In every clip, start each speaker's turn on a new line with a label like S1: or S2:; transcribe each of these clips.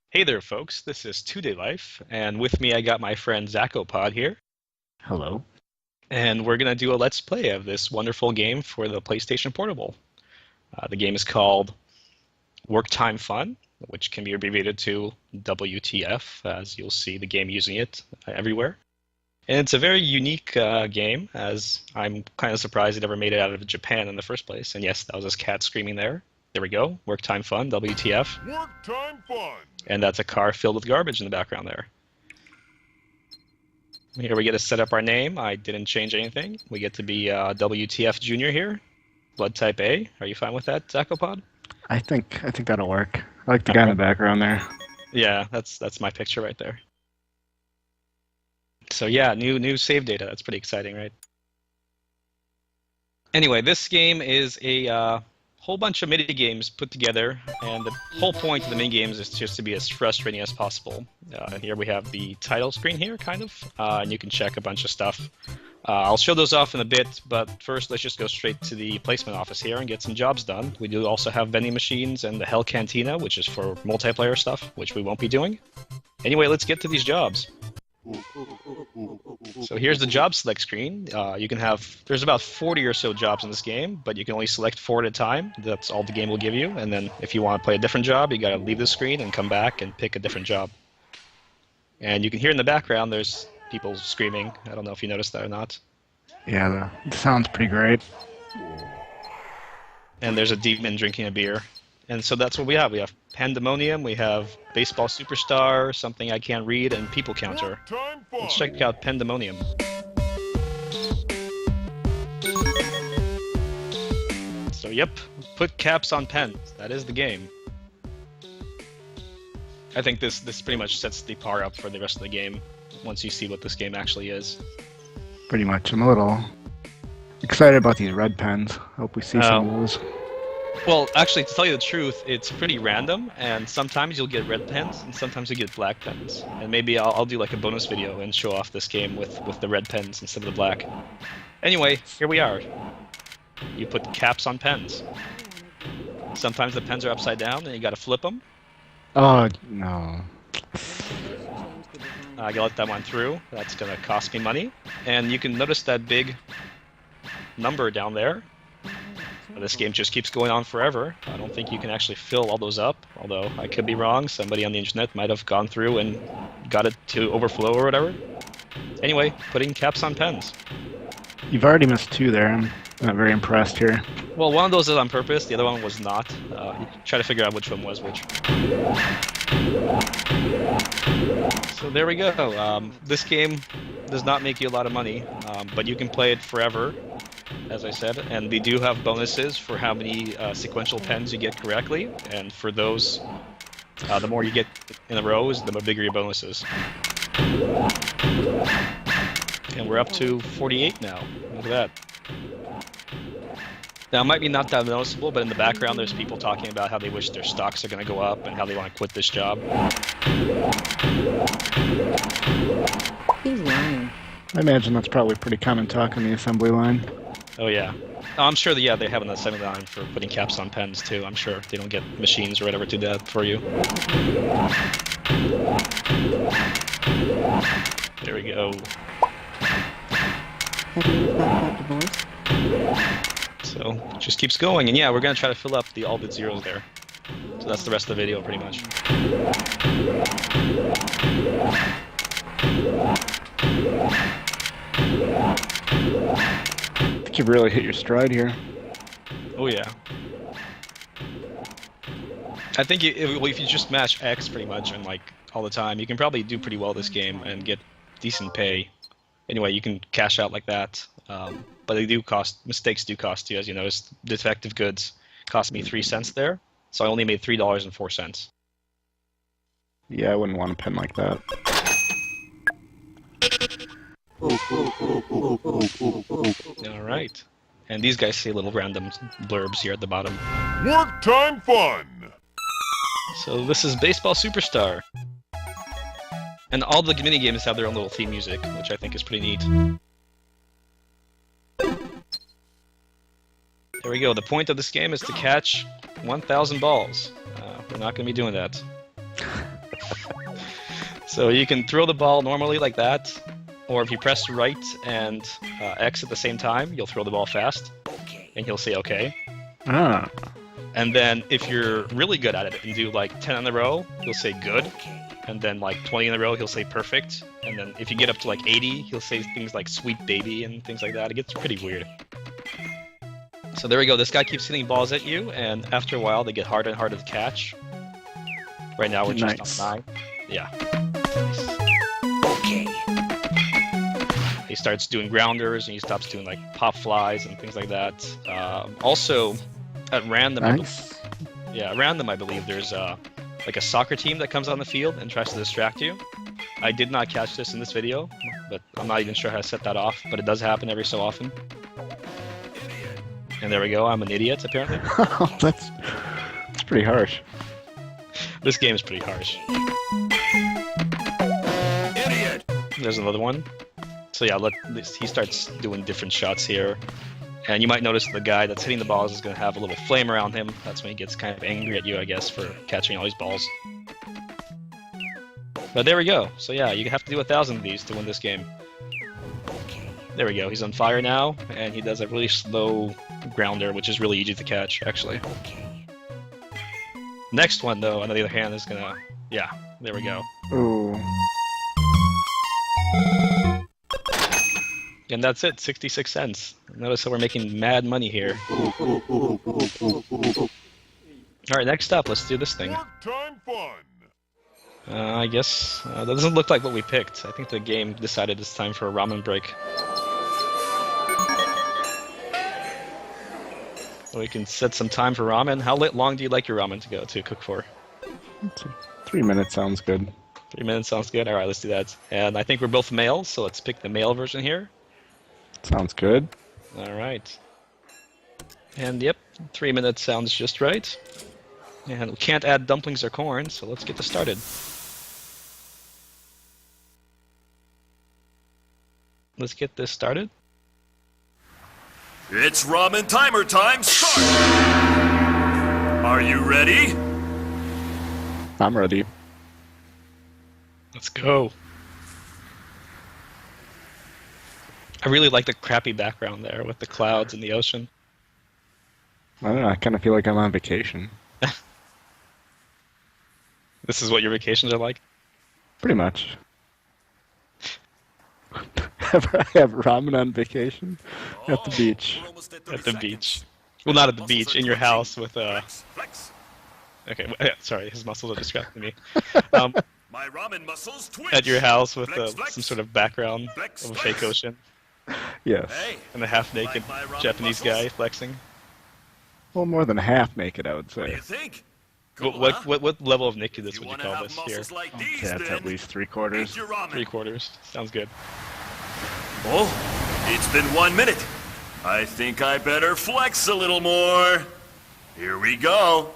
S1: Hey there, folks. This is 2 Day Life, and with me I got my friend Zacopod here,
S2: Hello.
S1: and we're gonna do a Let's Play of this wonderful game for the PlayStation Portable. The game is called Work Time Fun, which can be abbreviated to WTF, as you'll see the game using it everywhere. And it's a very unique game, as I'm kind of surprised it ever made it out of Japan in the first place. And yes, that was his cat screaming there. There we go. Work Time Fun, WTF.
S3: Work time fun.
S1: And that's a car filled with garbage in the background there. Here we get to set up our name. I didn't change anything. We get to be WTF Junior here. Blood type A. Are you fine with that, Zacopod?
S2: I think that'll work. I like the
S1: All
S2: guy in
S1: right.
S2: the background there.
S1: Yeah, that's my picture right there. So yeah, new save data. That's pretty exciting, right? Anyway, this game is a whole bunch of mini games put together, and the whole point of the mini games is just to be as frustrating as possible. Here we have the title screen here, kind of, and you can check a bunch of stuff. I'll show those off in a bit, but first let's just go straight to the placement office here and get some jobs done. We do also have vending machines and the Hell Cantina, which is for multiplayer stuff, which we won't be doing. Anyway, let's get to these jobs. So here's the job select screen. You can have, there's about 40 or so jobs in this game, but you can only select 4 at a time. That's all the game will give you. And then if you want to play a different job, you got to leave the screen and come back and pick a different job. And you can hear in the background there's people screaming. I don't know if you noticed that or not.
S2: Yeah, the sounds pretty great.
S1: And there's a demon drinking a beer. And so that's what we have. We have Pandemonium, we have Baseball Superstar, Something I Can't Read, and People Counter.
S3: Work time fun.
S1: Let's check out Pandemonium. So yep, put caps on pens. That is the game. I think this pretty much sets the par up for the rest of the game once you see what this game actually is.
S2: Pretty much. I'm a little excited about these red pens. Hope we see some of those.
S1: Well, actually, to tell you the truth, it's pretty random, and sometimes you'll get red pens, and sometimes you get black pens. And maybe I'll do like a bonus video and show off this game with the red pens instead of the black. Anyway, here we are. You put caps on pens. Sometimes the pens are upside down, and you gotta flip them.
S2: Oh, no.
S1: I gotta let that one through. That's gonna cost me money. And you can notice that big number down there. This game just keeps going on forever. I don't think you can actually fill all those up, although I could be wrong. Somebody on the internet might have gone through and got it to overflow or whatever. Anyway, putting caps on pens.
S2: You've already missed 2 there. I'm not very impressed here.
S1: Well, one of those is on purpose, the other one was not. Try to figure out which one was which. So there we go. This game does not make you a lot of money, but you can play it forever, as I said, and they do have bonuses for how many sequential pens you get correctly, and for those, the more you get in a row, the bigger your bonuses. And we're up to 48 now. Look at that. Now, it might be not that noticeable, but in the background there's people talking about how they wish their stocks are going to go up and how they want to quit this job.
S4: He's lying.
S2: I imagine that's probably pretty common talk on the assembly line.
S1: Oh, yeah. I'm sure that, yeah, they have an assembly line for putting caps on pens, too. I'm sure they don't get machines or whatever to do that for you. There we go.
S4: Have you ever thought about divorce?
S1: So, it just keeps going. And yeah, we're going to try to fill up all the zeros there. So that's the rest of the video, pretty much.
S2: I think you've really hit your stride here.
S1: Oh, yeah. I think if you just mash X pretty much and like all the time, you can probably do pretty well this game and get decent pay. Anyway, you can cash out like that, but mistakes do cost you, as you noticed. Defective goods cost me 3 cents there, so I only made $3.04.
S2: Yeah, I wouldn't want a pen like that.
S1: All right, and these guys say little random blurbs here at the bottom.
S3: Work time fun.
S1: So this is Baseball Superstar. And all the mini games have their own little theme music, which I think is pretty neat. There we go. The point of this game is to catch 1,000 balls. We're not going to be doing that. So you can throw the ball normally like that, or if you press right and X at the same time, you'll throw the ball fast, and he'll say okay.
S2: Ah.
S1: And then if you're really good at it and do like 10 in a row, he'll say good. And then like 20 in a row, he'll say perfect. And then if you get up to like 80, he'll say things like sweet baby and things like that. It gets pretty weird. So there we go. This guy keeps hitting balls at you, and after a while, they get harder and harder to catch. Right now, we're just
S2: Nice.
S1: on 9. Yeah. He starts doing grounders, and he stops doing like pop flies and things like that. Also, at random,
S2: Nice.
S1: yeah, at random, I believe there's like a soccer team that comes on the field and tries to distract you. I did not catch this in this video, but I'm not even sure how to set that off. But it does happen every so often. And there we go. I'm an idiot, apparently.
S2: That's pretty harsh.
S1: This game is pretty harsh.
S3: Idiot!
S1: There's another one. So yeah, he starts doing different shots here. And you might notice the guy that's hitting the balls is going to have a little flame around him. That's when he gets kind of angry at you, I guess, for catching all these balls. But there we go. So yeah, you have to do 1,000 of these to win this game. There we go. He's on fire now, and he does a really slow grounder, which is really easy to catch, actually. Next one, though, on the other hand, is gonna... Yeah, there we go.
S2: Ooh.
S1: And that's it, 66 cents. Notice how we're making mad money here. Alright, next up, let's do this thing.
S3: Work time fun.
S1: I guess that doesn't look like what we picked. I think the game decided it's time for a ramen break. So we can set some time for ramen. How long do you like your ramen to cook for?
S2: 3 minutes sounds good.
S1: 3 minutes sounds good. Alright, let's do that. And I think we're both males, so let's pick the male version here.
S2: Sounds good.
S1: Alright. And yep, 3 minutes sounds just right. And we can't add dumplings or corn, so let's get this started. Let's get this started.
S3: It's ramen timer time. Start! Are you ready?
S2: I'm ready.
S1: Let's go. I really like the crappy background there with the clouds and the ocean.
S2: I don't know, I kind of feel like I'm on vacation.
S1: This is what your vacations are like?
S2: Pretty much. I have ramen on vacation at the beach.
S3: We're almost
S1: At
S3: 30
S1: the
S3: seconds.
S1: beach. Well, not at the beach, in your house with
S3: Flex, flex.
S1: Okay, sorry, his muscles are distracting me.
S3: My ramen muscles twitch.
S1: At your house with
S3: Flex, flex.
S1: some sort of background
S3: Flex,
S1: of a
S3: flex.
S1: fake ocean
S2: Yes.
S3: Hey,
S1: and a half-naked
S3: Like my ramen
S1: Japanese
S3: muscles?
S1: guy flexing.
S2: Well, more than half naked, I would
S3: what do
S2: say.
S3: you think?
S1: What,
S3: Cool,
S1: what,
S3: huh?
S1: what what level of nakedness
S3: You
S1: would you
S3: wanna
S1: call
S3: have
S1: this here?
S3: muscles like these,
S2: Yeah, it's
S3: then
S2: at least
S3: eat
S2: 3/4.
S3: your ramen.
S1: 3/4. Sounds good.
S3: Oh, it's been 1 minute. I think I better flex a little more. Here we go.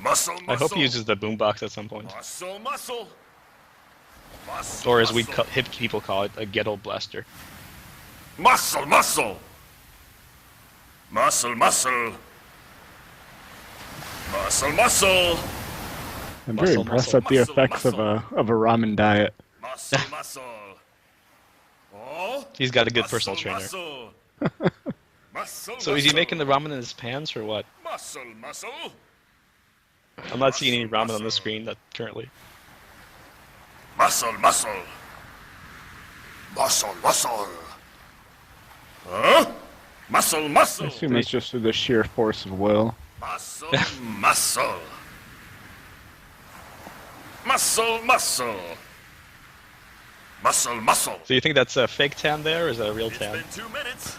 S3: Muscle, muscle.
S1: I hope he uses the boombox at some point.
S3: Muscle, muscle. Muscle,
S1: Or as we
S3: muscle.
S1: hip people call it, a ghetto blaster.
S3: Muscle, muscle. Muscle, muscle. Muscle, muscle.
S2: I'm very
S1: Muscle,
S2: impressed
S1: muscle,
S2: at the
S3: muscle,
S2: effects
S3: muscle.
S2: of a ramen diet.
S3: Muscle, muscle. Oh.
S1: He's got a good
S3: Muscle,
S1: personal trainer.
S3: muscle. Muscle,
S1: So is he
S3: muscle.
S1: making the ramen in his pants or what?
S3: Muscle, muscle.
S1: I'm not seeing any ramen on
S3: Muscle.
S1: the screen currently.
S3: Muscle, muscle. Muscle, muscle. Huh? Muscle,
S2: I
S3: muscle.
S2: assume it's just through the sheer force of will.
S3: Muscle, muscle. Muscle, muscle. Muscle, muscle.
S1: So you think that's a fake tan there, or is that a real
S3: It's
S1: tan?
S3: been 2 minutes.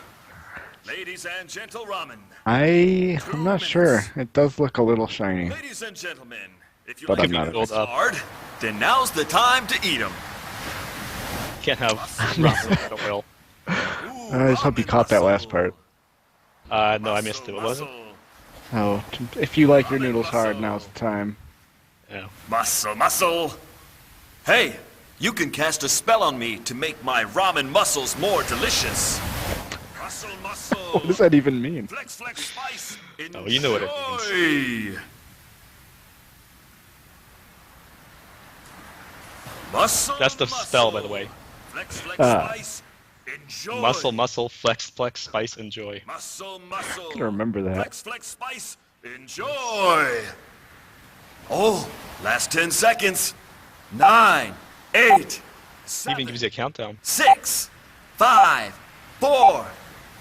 S3: Ladies and gentle ramen.
S2: I'm not sure. It does look a little shiny.
S3: Ladies and gentlemen, if you
S2: But
S3: like
S2: I'm not.
S3: noodles hard, then now's the time to eat them.
S1: Can't have ramen without a will.
S2: I just hope you caught that last part.
S1: No, I missed it. What was it?
S2: Oh, if you like your noodles hard, now's the time.
S1: Yeah.
S3: Muscle, muscle. Hey, you can cast a spell on me to make my ramen muscles more delicious. Muscle, muscle.
S2: What does that even mean?
S3: Flex, flex, spice.
S1: Oh, you know what it
S3: Enjoy. Muscle,
S1: That's the spell, by the way.
S3: Flex, flex,
S2: Ah.
S3: spice. Enjoy.
S1: Muscle, muscle, flex, flex, spice, enjoy.
S3: Muscle, muscle.
S2: I can remember that.
S3: Flex, flex, spice. Enjoy. Oh, last 10 seconds. 9, 8,
S1: It
S3: 7,
S1: even gives you a countdown.
S3: 6, 5, 4,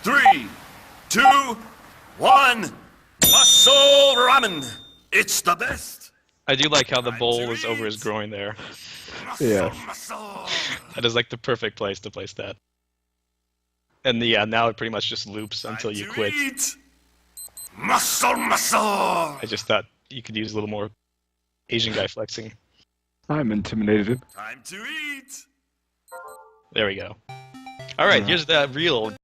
S3: 3, 2, 1. Muscle ramen. It's the best.
S1: I do like how the
S3: Time
S1: bowl
S3: to
S1: is over his
S3: eat.
S1: groin there.
S3: Muscle,
S2: Yes.
S3: muscle.
S1: That is like the perfect place to place that. And yeah, now it pretty much just loops until
S3: Time
S1: you
S3: to
S1: quit.
S3: eat. Muscle, muscle.
S1: I just thought you could use a little more Asian guy flexing.
S2: I'm intimidated.
S3: Time to eat.
S1: There we go. Alright, here's the real